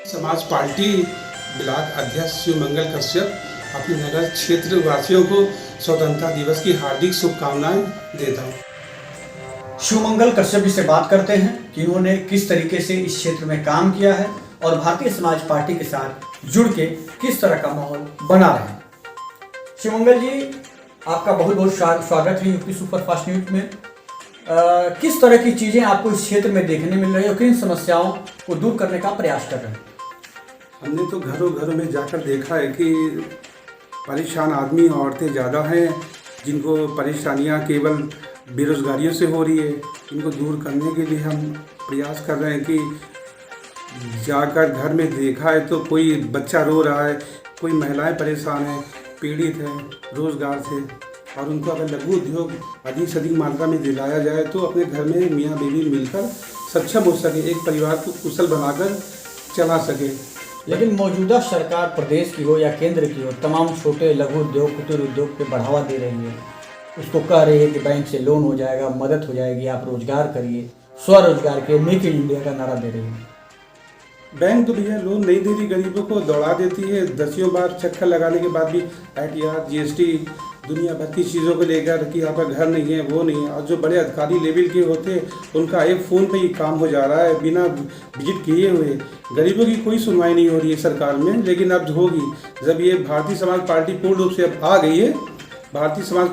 समाज party block अध्यक्ष शिवमंगल कश्यप अपने नगर क्षेत्र वासियों को स्वतंत्रता दिवस की हार्दिक शुभकामनाएं देता हूँ। शिवमंगल कश्यप जी से बात करते हैं कि उन्होंने किस तरीके से इस क्षेत्र में काम किया है और भारतीय समाज पार्टी के साथ जुड़ के किस तरह का माहौल बना रहे हैं। शिवमंगल जी, आपका बहुत बहुत स्वागत है यूपी सुपरफास्ट न्यूज में। किस तरह की चीज़ें आपको इस क्षेत्र में देखने मिल रही है और किन समस्याओं को दूर करने का प्रयास कर रहे हैं? हमने तो घरों घरों में जाकर देखा है कि परेशान आदमी औरतें ज़्यादा हैं, जिनको परेशानियां केवल बेरोज़गारियों से हो रही है। इनको दूर करने के लिए हम प्रयास कर रहे हैं कि जाकर घर में देखा है तो कोई बच्चा रो रहा है, कोई महिलाएं परेशान हैं, पीड़ित हैं रोज़गार से, और उनको अगर लघु उद्योग अधिक से अधिक मात्रा में दिलाया जाए तो अपने घर में मियाँ बीवी मिलकर सक्षम हो सके, एक परिवार को कुशल बनाकर चला सके। लेकिन मौजूदा सरकार प्रदेश की हो या केंद्र की हो, तमाम छोटे लघु उद्योग कुटीर उद्योग पे बढ़ावा दे रही है। उसको कह रही है कि बैंक से लोन हो जाएगा, मदद हो जाएगी, आप रोजगार करिए, स्वरोजगार के, मेक इन इंडिया का नारा दे रही है। बैंक तो भैया लोन नहीं दे रही, गरीबों को दौड़ा देती है। दसियों बार चक्कर लगाने के बाद भी ITR, GST, दुनिया भर की चीज़ों को लेकर कि आपका घर नहीं है, वो नहीं है। और जो बड़े अधिकारी लेवल के होते हैं उनका एक फ़ोन पे ही काम हो जा रहा है बिना विजिट किए हुए। गरीबों की कोई सुनवाई नहीं हो रही है सरकार में, लेकिन अब होगी जब ये भारतीय समाज पार्टी पूर्ण रूप से अब आ गई है। भारतीय समाज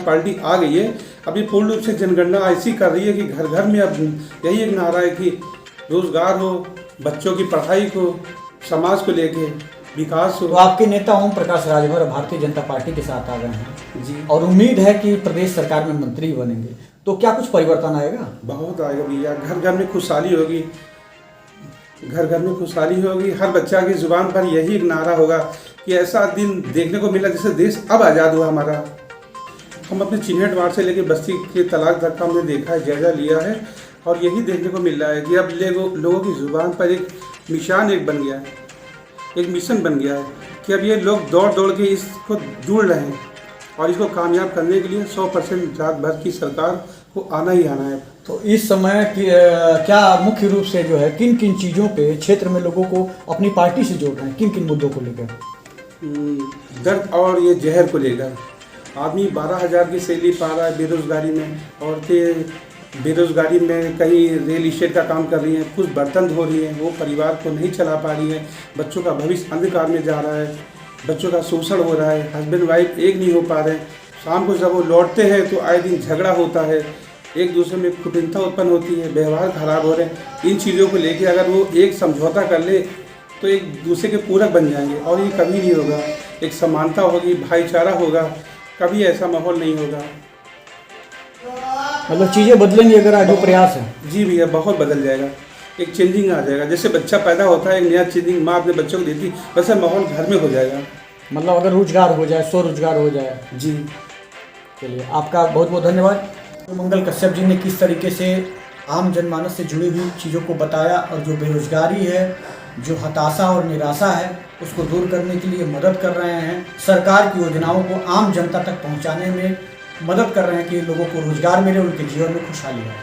पार्टी आ गई है। अब ये पूर्ण रूप से जनगणना ऐसी कर रही है कि घर घर में अब यही एक नारा है कि रोजगार हो, बच्चों की पढ़ाई को, समाज को लेके विकास हो। तो आपके नेता ओम प्रकाश राजभर भारतीय जनता पार्टी के साथ आ गए हैं जी, और उम्मीद है कि प्रदेश सरकार में मंत्री बनेंगे, तो क्या कुछ परिवर्तन आएगा? बहुत आएगा भैया। घर घर में खुशहाली होगी, घर घर में खुशहाली होगी। हर बच्चा की जुबान पर यही एक नारा होगा कि ऐसा दिन देखने को मिला जैसे देश अब आज़ाद हुआ हमारा। हम अपने चिन्हट वार्ड से लेकर बस्ती के तलाक तक का हमने देखा है, जायजा लिया है, और यही देखने को मिल रहा है कि अब लोगों की ज़ुबान पर एक निशान एक बन गया है, एक मिशन बन गया है कि अब ये लोग दौड़ दौड़ के इसको ढूंढ रहे हैं, और इसको कामयाब करने के लिए 100% रात भर की सरकार को आना ही आना है। तो इस समय क्या मुख्य रूप से जो है किन किन चीज़ों पे क्षेत्र में लोगों को अपनी पार्टी से जोड़ रहे हैं, किन किन मुद्दों को लेकर? दर्द और ये जहर को लेकर। आदमी 12,000 की सैलरी पा रहा है बेरोज़गारी में, औरतें बेरोज़गारी में कहीं रियल इस्टेट का काम कर रही हैं, कुछ बर्तन धो रही हैं, वो परिवार को नहीं चला पा रही है। बच्चों का भविष्य अंधकार में जा रहा है, बच्चों का शोषण हो रहा है, हस्बैंड वाइफ एक नहीं हो पा रहे। शाम को जब वो लौटते हैं तो आए दिन झगड़ा होता है, एक दूसरे में कुटिलता उत्पन्न होती है, व्यवहार खराब हो रहे हैं। इन चीज़ों को लेके अगर वो एक समझौता कर ले तो एक दूसरे के पूरक बन जाएंगे, और ये कभी नहीं होगा। एक समानता होगी, भाईचारा होगा, कभी ऐसा माहौल नहीं होगा। मतलब चीज़ें बदलेंगी अगर आज जो प्रयास है? जी भैया, बहुत बदल जाएगा, एक चेंजिंग आ जाएगा। जैसे बच्चा पैदा होता है, एक नया चेंजिंग माँ अपने बच्चों को देती, वैसे माहौल घर में हो जाएगा। मतलब अगर रोजगार हो जाए, स्वरोजगार हो जाए। जी, चलिए, आपका बहुत बहुत धन्यवाद। शिवमंगल कश्यप जी ने किस तरीके से आम जनमानस से जुड़ी हुई चीज़ों को बताया, और जो बेरोजगारी है, जो हताशा और निराशा है, उसको दूर करने के लिए मदद कर रहे हैं। सरकार की योजनाओं को आम जनता तक पहुंचाने में मदद कर रहे हैं कि लोगों को रोजगार मिले, उनके जीवन में खुशहाली आए।